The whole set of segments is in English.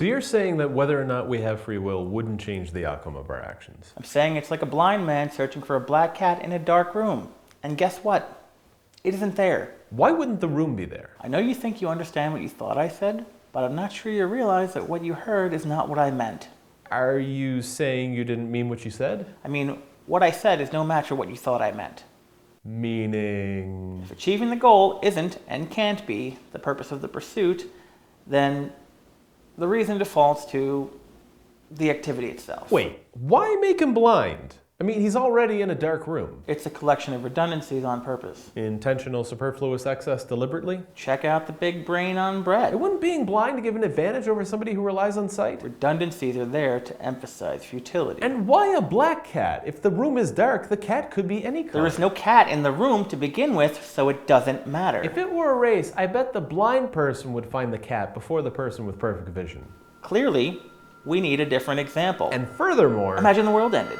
you're saying that whether or not we have free will wouldn't change the outcome of our actions? I'm saying it's like a blind man searching for a black cat in a dark room. And guess what? It isn't there. Why wouldn't the room be there? I know you think you understand what you thought I said, but I'm not sure you realize that what you heard is not what I meant. Are you saying you didn't mean what you said? I mean, what I said is no match for what you thought I meant. Meaning... If achieving the goal isn't and can't be the purpose of the pursuit, then the reason defaults to the activity itself. Wait, why make him blind? I mean, he's already in a dark room. It's a collection of redundancies on purpose. Intentional superfluous excess deliberately? Check out the big brain on Brett. Wouldn't being blind give an advantage over somebody who relies on sight? Redundancies are there to emphasize futility. And why a black cat? If the room is dark, the cat could be any color. There is no cat in the room to begin with, so it doesn't matter. If it were a race, I bet the blind person would find the cat before the person with perfect vision. Clearly, we need a different example. And furthermore... Imagine the world ended.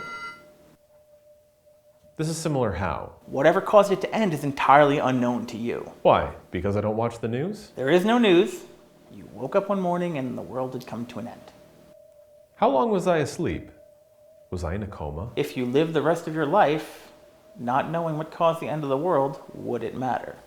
This is similar how? Whatever caused it to end is entirely unknown to you. Why? Because I don't watch the news? There is no news. You woke up one morning and the world had come to an end. How long was I asleep? Was I in a coma? If you live the rest of your life, not knowing what caused the end of the world, would it matter?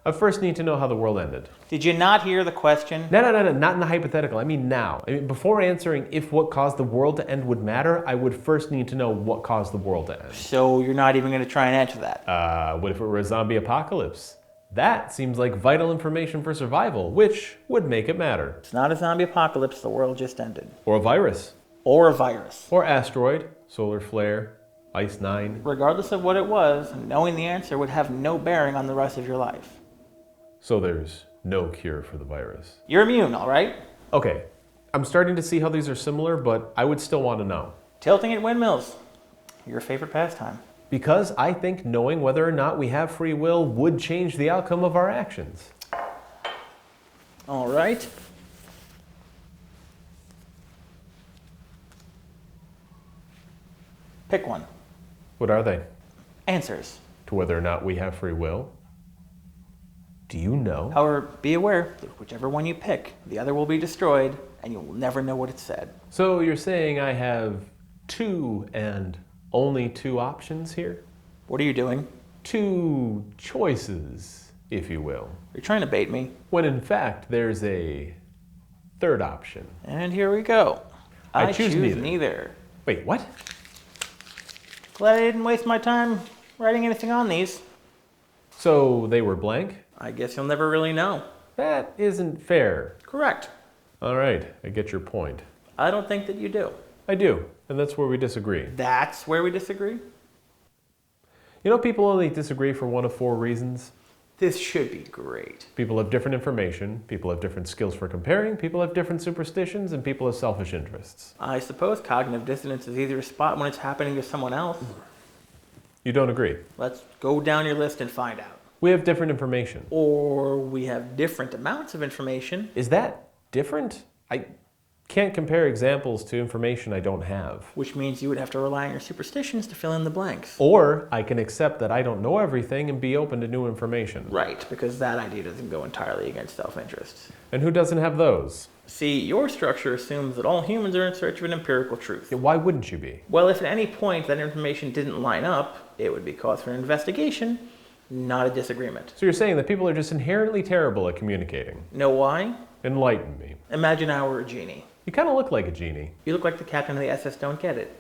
I first need to know how the world ended. Did you not hear the question? No, not in the hypothetical. I mean now. I mean, before answering if what caused the world to end would matter, I would first need to know what caused the world to end. So you're not even going to try and answer that? What if it were a zombie apocalypse? That seems like vital information for survival, which would make it matter. It's not a zombie apocalypse, the world just ended. Or a virus. Or a virus. Or asteroid, solar flare, Ice 9. Regardless of what it was, knowing the answer would have no bearing on the rest of your life. So there's no cure for the virus. You're immune, all right? Okay, I'm starting to see how these are similar, but I would still want to know. Tilting at windmills, your favorite pastime. Because I think knowing whether or not we have free will would change the outcome of our actions. All right. Pick one. What are they? Answers. To whether or not we have free will? Do you know? However, be aware that whichever one you pick, the other will be destroyed, and you will never know what it said. So you're saying I have two and only two options here? What are you doing? Two choices, if you will. You're trying to bait me. When in fact, there's a third option. And here we go. I choose neither. Wait, what? Glad I didn't waste my time writing anything on these. So they were blank? I guess you'll never really know. That isn't fair. Correct. All right, I get your point. I don't think that you do. I do, and that's where we disagree. That's where we disagree? You know, people only disagree for one of four reasons. This should be great. People have different information, people have different skills for comparing, people have different superstitions, and people have selfish interests. I suppose cognitive dissonance is easy to spot when it's happening to someone else. You don't agree? Let's go down your list and find out. We have different information. Or we have different amounts of information. Is that different? I can't compare examples to information I don't have. Which means you would have to rely on your superstitions to fill in the blanks. Or I can accept that I don't know everything and be open to new information. Right, because that idea doesn't go entirely against self-interest. And who doesn't have those? See, your structure assumes that all humans are in search of an empirical truth. Yeah, why wouldn't you be? Well, if at any point that information didn't line up, it would be cause for an investigation, not a disagreement. So you're saying that people are just inherently terrible at communicating? Know why? Enlighten me. Imagine I were a genie. You kind of look like a genie. You look like the captain of the SS Don't Get It.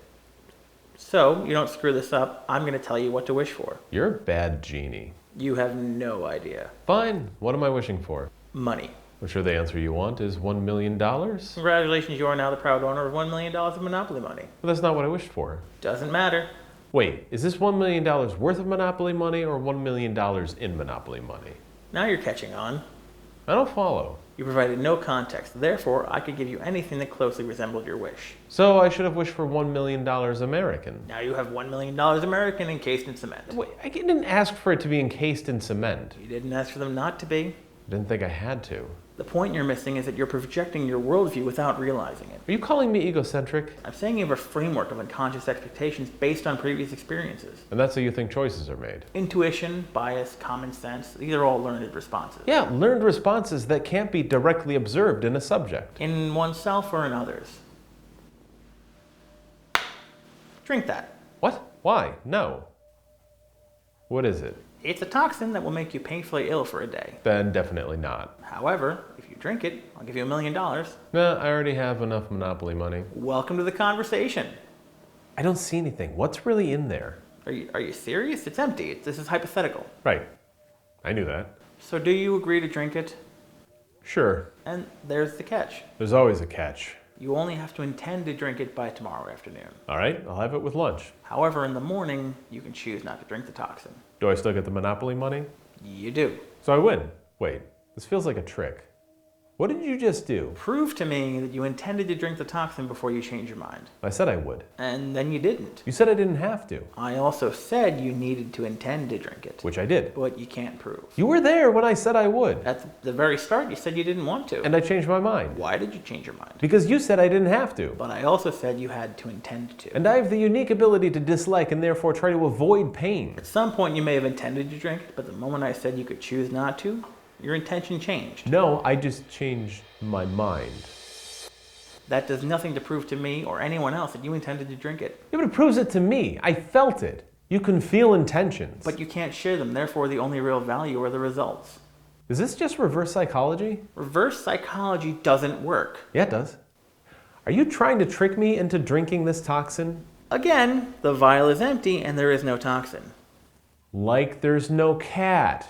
So, you don't screw this up, I'm going to tell you what to wish for. You're a bad genie. You have no idea. Fine. What am I wishing for? Money. I'm sure the answer you want is $1 million? Well, Congratulations, you are now the proud owner of $1 million of Monopoly money. that's not what I wished for. Doesn't matter. Wait, is this $1 million worth of Monopoly money or $1 million in Monopoly money? Now you're catching on. I don't follow. You provided no context, therefore I could give you anything that closely resembled your wish. So I should have wished for $1 million American. Now you have $1 million American encased in cement. Wait, I didn't ask for it to be encased in cement. You didn't ask for them not to be. I didn't think I had to. The point you're missing is that you're projecting your worldview without realizing it. Are you calling me egocentric? I'm saying you have a framework of unconscious expectations based on previous experiences. And that's how you think choices are made? Intuition, bias, common sense, these are all learned responses. Yeah, learned responses that can't be directly observed in a subject. In oneself or in others. Drink that. What? Why? No. What is it? It's a toxin that will make you painfully ill for a day. Then definitely not. However, if you drink it, I'll give you $1 million. Nah, I already have enough Monopoly money. Welcome to the conversation. I don't see anything. What's really in there? Are you serious? It's empty. This is hypothetical. Right. I knew that. So do you agree to drink it? Sure. And there's the catch. There's always a catch. You only have to intend to drink it by tomorrow afternoon. All right, I'll have it with lunch. However, in the morning, you can choose not to drink the toxin. Do I still get the Monopoly money? You do. So I win. Wait, this feels like a trick. What did you just do? Prove to me that you intended to drink the toxin before you change your mind. I said I would. And then you didn't. You said I didn't have to. I also said you needed to intend to drink it. Which I did. But you can't prove. You were there when I said I would. At the very start, you said you didn't want to. And I changed my mind. Why did you change your mind? Because you said I didn't have to. But I also said you had to intend to. And I have the unique ability to dislike and therefore try to avoid pain. At some point, you may have intended to drink it, but the moment I said you could choose not to, your intention changed. No, I just changed my mind. That does nothing to prove to me or anyone else that you intended to drink it. Yeah, but it proves it to me. I felt it. You can feel intentions. But you can't share them, therefore the only real value are the results. Is this just reverse psychology? Reverse psychology doesn't work. Yeah, it does. Are you trying to trick me into drinking this toxin? Again, the vial is empty and there is no toxin. Like there's no cat.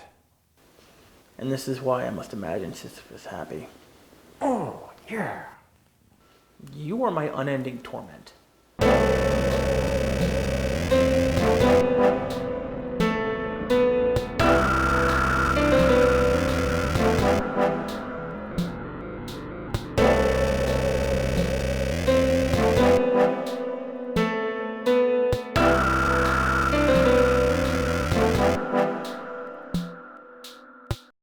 And this is why I must imagine Sisyphus happy. Oh, yeah. You are my unending torment.